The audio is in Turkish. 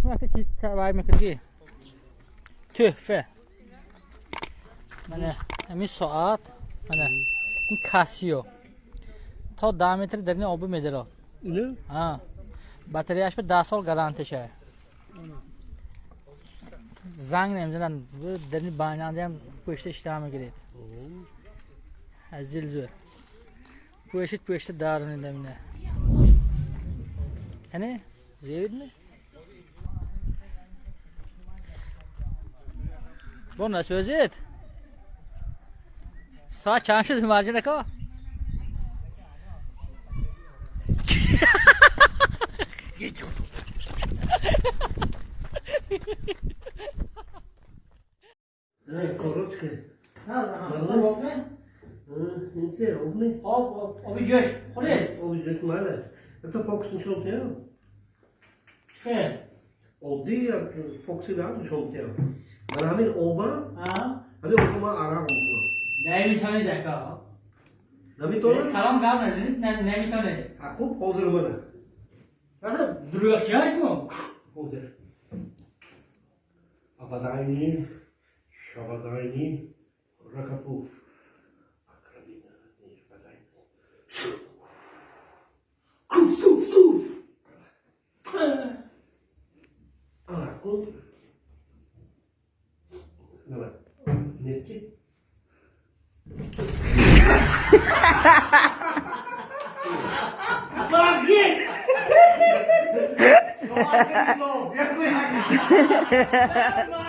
وقتی چیز وای میکنی تحفه منه همین ساعت منه این کاسیو تا 10 متر در این آب میداره اینه؟ ها باتریاش به 10 سال گارانتیشه زنگ نمیزنن در این باننده هم پشت اشتها میگیرید از زل زور پشت دارن دمینه hani زیاد می bu nasıl özet sağ çarşı marjine ko geç oldu Evet, korotke. ha tamam mı İnse, obne. o bir göç koyun O bir mala. Ata fokusun şontaya. şey O diğer fokusu da şontaya. Bana hemen oba. ha Hadi okuma ara okuma. ne bir tane dakika Nabi tola. Salam gelmedin ne bir tane Akut odur bana. nasıl duruyor genç mi Odur. Abadayni. Şabadayni. Rakapu. Akrabina. Abadayni. Kuf suf suf. Akut. Ne var? Ne ki? bak git Yaklaşık.